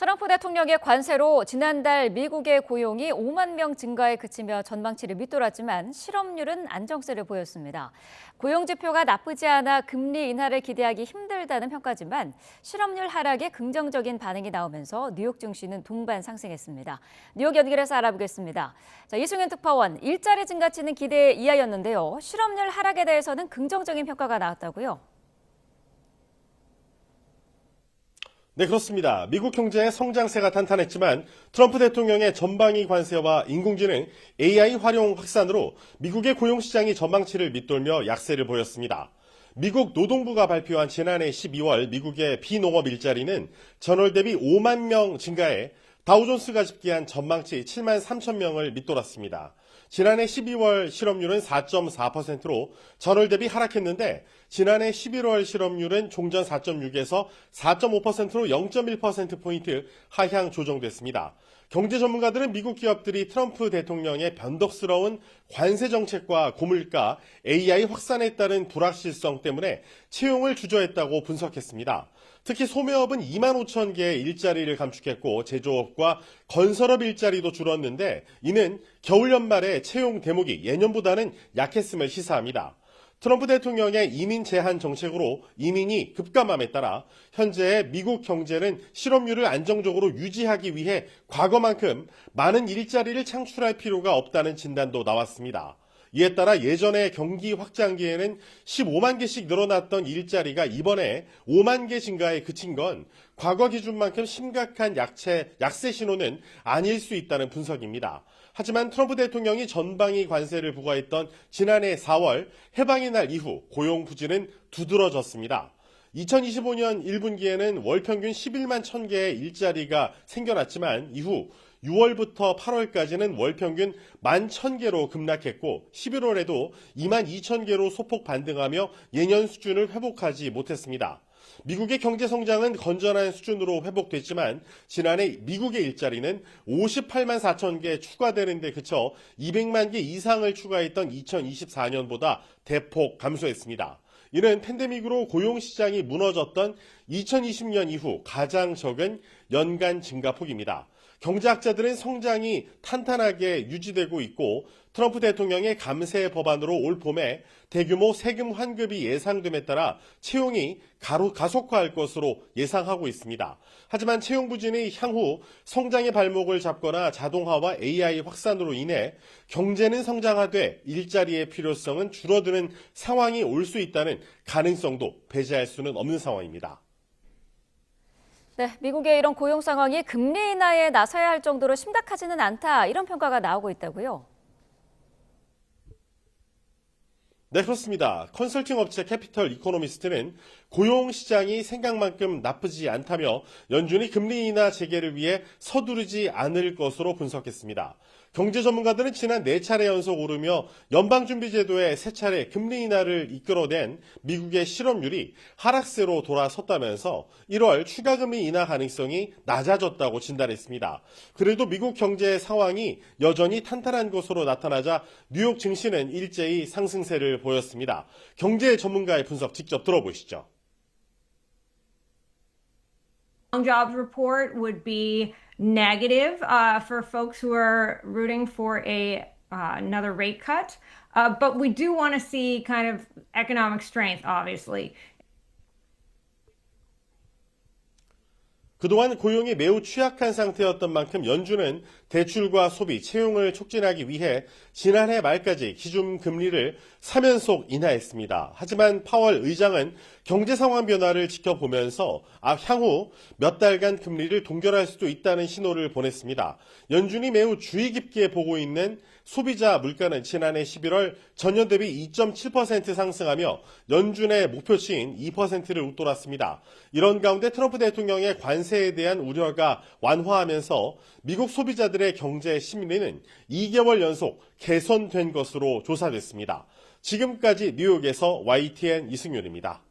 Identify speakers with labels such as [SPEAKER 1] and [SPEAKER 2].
[SPEAKER 1] 트럼프 대통령의 관세로 지난달 미국의 고용이 5만 명 증가에 그치며 전망치를 밑돌았지만 실업률은 안정세를 보였습니다. 고용 지표가 나쁘지 않아 금리 인하를 기대하기 힘들다는 평가지만 실업률 하락에 긍정적인 반응이 나오면서 뉴욕 증시는 동반 상승했습니다. 뉴욕 연결해서 알아보겠습니다. 이승윤 특파원, 일자리 증가치는 기대 이하였는데요. 실업률 하락에 대해서는 긍정적인 평가가 나왔다고요?
[SPEAKER 2] 네, 그렇습니다. 미국 경제의 성장세가 탄탄했지만 트럼프 대통령의 전방위 관세와 인공지능 AI 활용 확산으로 미국의 고용시장이 전망치를 밑돌며 약세를 보였습니다. 미국 노동부가 발표한 지난해 12월 미국의 비농업 일자리는 전월 대비 5만 명 증가해 다우존스가 집계한 전망치 7만 3천 명을 밑돌았습니다. 지난해 12월 실업률은 4.4%로 전월 대비 하락했는데 지난해 11월 실업률은 종전 4.6에서 4.5%로 0.1%포인트 하향 조정됐습니다. 경제 전문가들은 미국 기업들이 트럼프 대통령의 변덕스러운 관세 정책과 고물가, AI 확산에 따른 불확실성 때문에 채용을 주저했다고 분석했습니다. 특히 소매업은 2만 5천 개의 일자리를 감축했고 제조업과 건설업 일자리도 줄었는데 이는 겨울 연말에 채용 대목이 예년보다는 약했음을 시사합니다. 트럼프 대통령의 이민 제한 정책으로 이민이 급감함에 따라 현재의 미국 경제는 실업률을 안정적으로 유지하기 위해 과거만큼 많은 일자리를 창출할 필요가 없다는 진단도 나왔습니다. 이에 따라 예전에 경기 확장기에는 15만 개씩 늘어났던 일자리가 이번에 5만 개 증가에 그친 건 과거 기준만큼 심각한 약세 신호는 아닐 수 있다는 분석입니다. 하지만 트럼프 대통령이 전방위 관세를 부과했던 지난해 4월 해방의 날 이후 고용 부진은 두드러졌습니다. 2025년 1분기에는 월 평균 11만 1000개의 일자리가 생겨났지만 이후 6월부터 8월까지는 월 평균 11,000개로 급락했고 11월에도 22,000개로 소폭 반등하며 예년 수준을 회복하지 못했습니다. 미국의 경제 성장은 건전한 수준으로 회복됐지만 지난해 미국의 일자리는 58만 4천 개 추가되는 데 그쳐 200만 개 이상을 추가했던 2024년보다 대폭 감소했습니다. 이는 팬데믹으로 고용시장이 무너졌던 2020년 이후 가장 적은 연간 증가폭입니다. 경제학자들은 성장이 탄탄하게 유지되고 있고 트럼프 대통령의 감세 법안으로 올 봄에 대규모 세금 환급이 예상됨에 따라 채용이 가속화할 것으로 예상하고 있습니다. 하지만 채용 부진이 향후 성장의 발목을 잡거나 자동화와 AI 확산으로 인해 경제는 성장하되 일자리의 필요성은 줄어드는 상황이 올 수 있다는 가능성도 배제할 수는 없는 상황입니다.
[SPEAKER 1] 네, 미국의 이런 고용 상황이 금리 인하에 나서야 할 정도로 심각하지는 않다, 이런 평가가 나오고 있다고요?
[SPEAKER 2] 네, 그렇습니다. 컨설팅 업체 캐피털 이코노미스트는 고용 시장이 생각만큼 나쁘지 않다며 연준이 금리 인하 재개를 위해 서두르지 않을 것으로 분석했습니다. 경제 전문가들은 지난 4차례 연속 오르며 연방준비제도의 3차례 금리 인하를 이끌어낸 미국의 실업률이 하락세로 돌아섰다면서 1월 추가금리 인하 가능성이 낮아졌다고 진단했습니다. 그래도 미국 경제 상황이 여전히 탄탄한 것으로 나타나자 뉴욕 증시는 일제히 상승세를 보였습니다. 경제 전문가의 분석 직접 들어보시죠.
[SPEAKER 3] Jobs report would be negative for folks who are rooting for another rate cut. But we do want to see kind of economic strength, obviously.
[SPEAKER 2] 그동안 고용이 매우 취약한 상태였던 만큼 연준은 대출과 소비, 채용을 촉진하기 위해 지난해 말까지 기준금리를 3연속 인하했습니다. 하지만 파월 의장은 경제 상황 변화를 지켜보면서 향후 몇 달간 금리를 동결할 수도 있다는 신호를 보냈습니다. 연준이 매우 주의 깊게 보고 있는 소비자 물가는 지난해 11월 전년 대비 2.7% 상승하며 연준의 목표치인 2%를 웃돌았습니다. 이런 가운데 트럼프 대통령의 관세에 대한 우려가 완화하면서 미국 소비자들의 경제 심리는 2개월 연속 개선된 것으로 조사됐습니다. 지금까지 뉴욕에서 YTN 이승윤입니다.